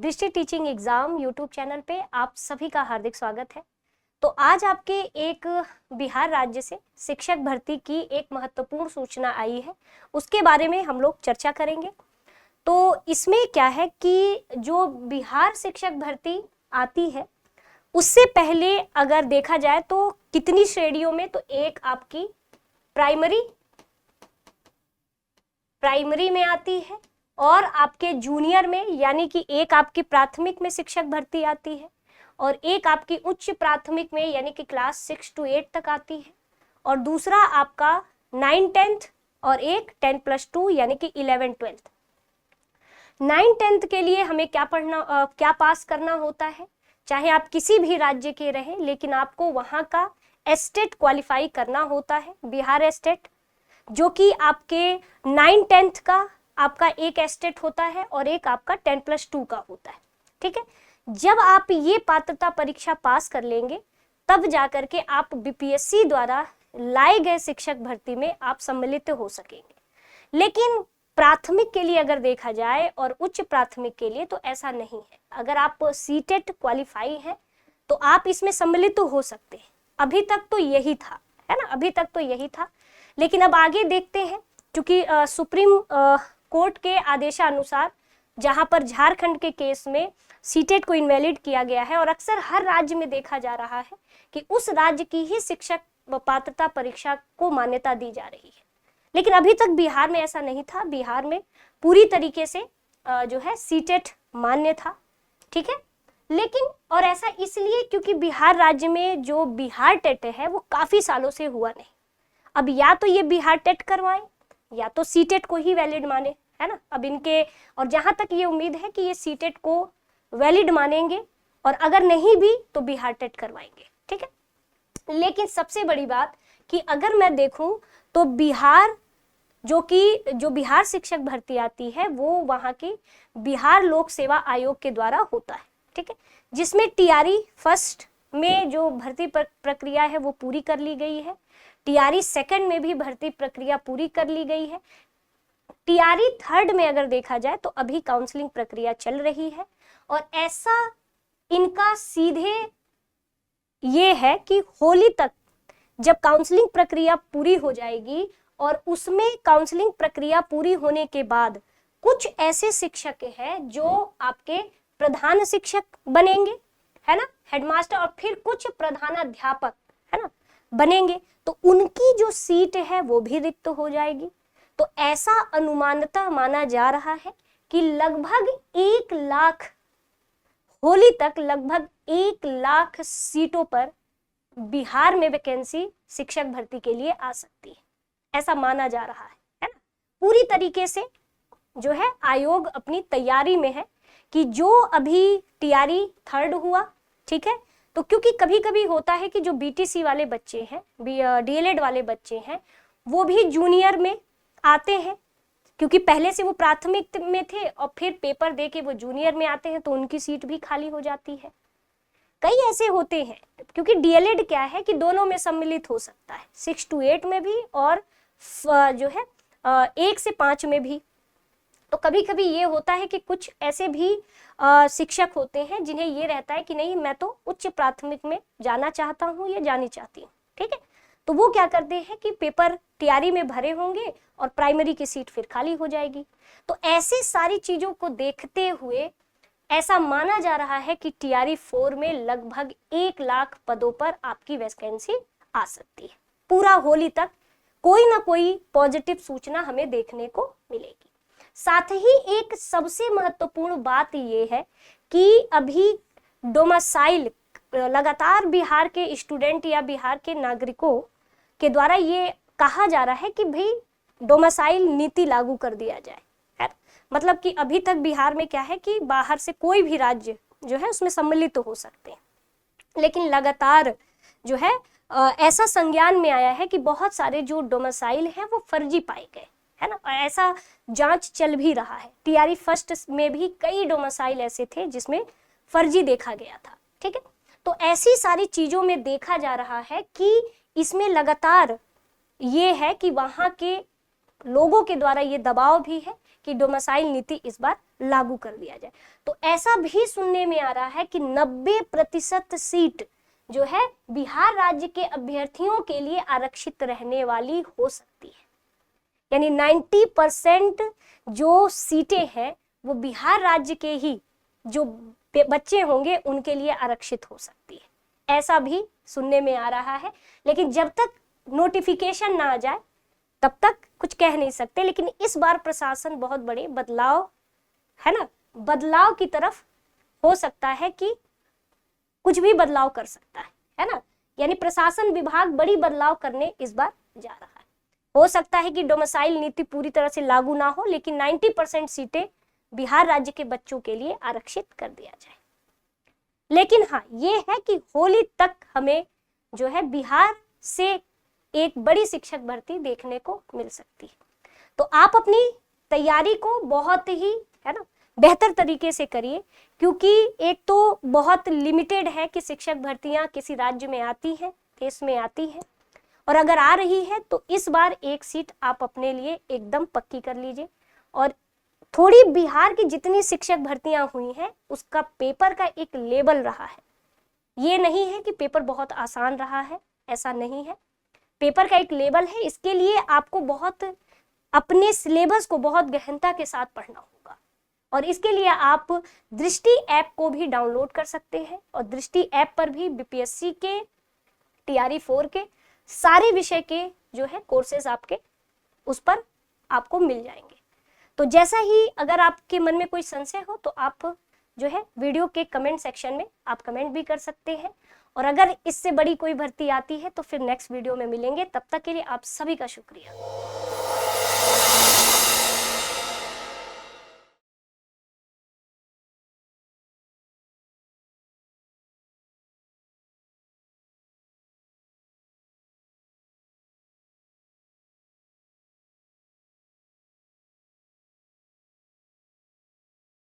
दृष्टि teaching exam YouTube channel पे आप सभी का हार्दिक स्वागत है। तो आज आपके एक बिहार राज्य से शिक्षक भर्ती की एक महत्वपूर्ण सूचना आई है, उसके बारे में हम लोग चर्चा करेंगे। तो इसमें क्या है कि जो बिहार शिक्षक भर्ती आती है उससे पहले अगर देखा जाए तो कितनी श्रेणियों में, तो एक आपकी प्राइमरी में आती है और आपके जूनियर में, यानी कि एक आपकी प्राथमिक में शिक्षक भर्ती आती है और एक आपकी उच्च प्राथमिक में यानी कि क्लास 6 to 8 तक आती है, और दूसरा आपका 9-10 और एक 10+2 यानी कि 11-12। 9-10 के लिए हमें क्या पास करना होता है, चाहे आप किसी भी राज्य के रहें लेकिन आपको वहां का एस्टेट क्वालिफाई करना होता है, बिहार एस्टेट, जो कि आपके 9-10 का आपका एक एस्टेट होता है और एक आपका 10+2 का होता है। ठीक है, जब आप ये पात्रता परीक्षा पास कर लेंगे तब जाकर के आप बीपीएससी द्वारा लाए गए शिक्षक भर्ती में आप सम्मिलित हो सकेंगे। लेकिन प्राथमिक के लिए अगर देखा जाए और उच्च प्राथमिक के लिए तो ऐसा नहीं है। अगर आप सीटेट क्वालिफाई हैं तो आप इसमें सम्मिलित हो सकते हैं। अभी तक तो यही था, है ना, अभी तक तो यही था। लेकिन अब आगे देखते हैं, क्योंकि सुप्रीम कोर्ट के आदेशानुसार जहां पर झारखंड के केस में सीटेट को इनवैलिड किया गया है और अक्सर हर राज्य में देखा जा रहा है कि उस राज्य की ही शिक्षक पात्रता परीक्षा को मान्यता दी जा रही है। लेकिन अभी तक बिहार में ऐसा नहीं था। बिहार में पूरी तरीके से जो है सीटेट मान्य था। ठीक है, लेकिन और ऐसा इसलिए क्योंकि बिहार राज्य में जो बिहार टेट है वो काफी सालों से हुआ नहीं। अब या तो ये बिहार टेट करवाएं या तो सीटेट को ही वैलिड माने, है ना। अब इनके, और जहां तक ये उम्मीद है कि ये सीटेट को वैलिड मानेंगे और अगर नहीं भी तो बिहार टेट करवाएंगे। ठीक है, लेकिन सबसे बड़ी बात कि अगर मैं देखूं तो बिहार जो बिहार शिक्षक भर्ती आती है वो वहां की बिहार लोक सेवा आयोग के द्वारा होता है। ठीक है, जिसमें टीआरई फर्स्ट में जो भर्ती प्रक्रिया है वो पूरी कर ली गई है, टीआरई सेकंड में भी भर्ती प्रक्रिया पूरी कर ली गई है, टीआरई थर्ड में अगर देखा जाए तो अभी काउंसलिंग प्रक्रिया चल रही है। और ऐसा इनका सीधे ये है कि होली तक जब काउंसलिंग प्रक्रिया पूरी हो जाएगी और उसमें काउंसलिंग प्रक्रिया पूरी होने के बाद कुछ ऐसे शिक्षक हैं जो आपके प्रधान शिक्षक बनेंगे, है ना, हेडमास्टर, और फिर कुछ प्रधानाध्यापक, है ना, बनेंगे, तो उनकी जो सीट है वो भी रिक्त हो जाएगी। तो ऐसा अनुमानतः माना जा रहा है कि लगभग 1 लाख, होली तक लगभग 1 लाख सीटों पर बिहार में वैकेंसी शिक्षक भर्ती के लिए आ सकती है, ऐसा माना जा रहा है ना। पूरी तरीके से जो है आयोग अपनी तैयारी में है कि जो अभी टीआरई थर्ड हुआ, ठीक है, तो क्योंकि कभी कभी होता है कि जो बीटीसी वाले बच्चे हैं, डीएलएड वाले बच्चे हैं, वो भी जूनियर में आते हैं, क्योंकि पहले से वो प्राथमिक में थे और फिर पेपर दे के वो जूनियर में आते हैं, तो उनकी सीट भी खाली हो जाती है। कई ऐसे होते हैं, क्योंकि डीएलएड क्या है कि दोनों में सम्मिलित हो सकता है, 6 to 8 में भी और जो है 1 से 5 में भी। तो कभी कभी ये होता है कि कुछ ऐसे भी शिक्षक होते हैं जिन्हें ये रहता है कि नहीं, मैं तो उच्च प्राथमिक में जाना चाहता हूँ या जानी चाहती हूँ। ठीक है, तो वो क्या करते हैं कि पेपर टीआरई में भरे होंगे और प्राइमरी की सीट फिर खाली हो जाएगी। तो ऐसी सारी चीजों को देखते हुए ऐसा माना जा रहा है कि टीआरई 4 में लगभग 1 लाख पदों पर आपकी वैकेंसी आ सकती है। पूरा होली तक कोई ना कोई पॉजिटिव सूचना हमें देखने को मिलेगी। साथ ही एक सबसे महत्वपूर्ण बात ये है कि अभी डोमिसाइल, लगातार बिहार के स्टूडेंट या बिहार के नागरिकों के द्वारा ये कहा जा रहा है कि भाई डोमिसाइल नीति लागू कर दिया जाए, है। मतलब कि अभी तक बिहार में क्या है कि बाहर से कोई भी राज्य जो है उसमें सम्मिलित तो हो सकते हैं, लेकिन लगातार जो है ऐसा संज्ञान में आया है कि बहुत सारे जो डोमिसाइल हैं वो फर्जी पाए गए, है ना, और ऐसा जांच चल भी रहा है। टीआरई फर्स्ट में भी कई डोमिसाइल ऐसे थे जिसमें फर्जी देखा गया था। ठीक है, तो ऐसी सारी चीजों में देखा जा रहा है कि इसमें लगातार ये है कि वहां के लोगों के द्वारा ये दबाव भी है कि डोमिसाइल नीति इस बार लागू कर दिया जाए। तो ऐसा भी सुनने में आ रहा है कि 90% सीट जो है बिहार राज्य के अभ्यर्थियों के लिए आरक्षित रहने वाली हो सकती है। यानी 90% जो सीटें हैं वो बिहार राज्य के ही जो बच्चे होंगे उनके लिए आरक्षित हो सकती है, ऐसा भी सुनने में आ रहा है। लेकिन जब तक नोटिफिकेशन ना आ जाए तब तक कुछ कह नहीं सकते। लेकिन इस बार प्रशासन बहुत बड़े बदलाव, है ना, बदलाव की तरफ हो सकता है कि कुछ भी बदलाव कर सकता है ना। यानी प्रशासन विभाग बड़ी बदलाव करने इस बार जा रहा है। हो सकता है कि डोमिसाइल नीति पूरी तरह से लागू ना हो, लेकिन 90% सीटें बिहार राज्य के बच्चों के लिए आरक्षित कर दिया जाए। लेकिन हाँ, ये है कि होली तक हमें जो है बिहार से एक बड़ी शिक्षक भर्ती देखने को मिल सकती है। तो आप अपनी तैयारी को बहुत ही, है ना, बेहतर तरीके से करिए, क्योंकि एक तो बहुत लिमिटेड है कि शिक्षक भर्तियां किसी राज्य में आती हैं, देश में आती हैं, और अगर आ रही है तो इस बार एक सीट आप अपने लिए एकदम पक्की कर लीजिए। और थोड़ी बिहार की जितनी शिक्षक भर्तियां हुई हैं उसका पेपर का एक लेवल रहा है। ये नहीं है कि पेपर बहुत आसान रहा है, ऐसा नहीं है। पेपर का एक लेवल है, इसके लिए आपको बहुत अपने सिलेबस को बहुत गहनता के साथ पढ़ना होगा। और इसके लिए आप दृष्टि ऐप को भी डाउनलोड कर सकते हैं, और दृष्टि ऐप पर भी बीपीएससी के, टीआरई 4 के सारे विषय के जो है कोर्सेज आपके उस पर आपको मिल जाएंगे। तो जैसा ही अगर आपके मन में कोई संशय हो तो आप जो है वीडियो के कमेंट सेक्शन में आप कमेंट भी कर सकते हैं। और अगर इससे बड़ी कोई भर्ती आती है तो फिर नेक्स्ट वीडियो में मिलेंगे। तब तक के लिए आप सभी का शुक्रिया।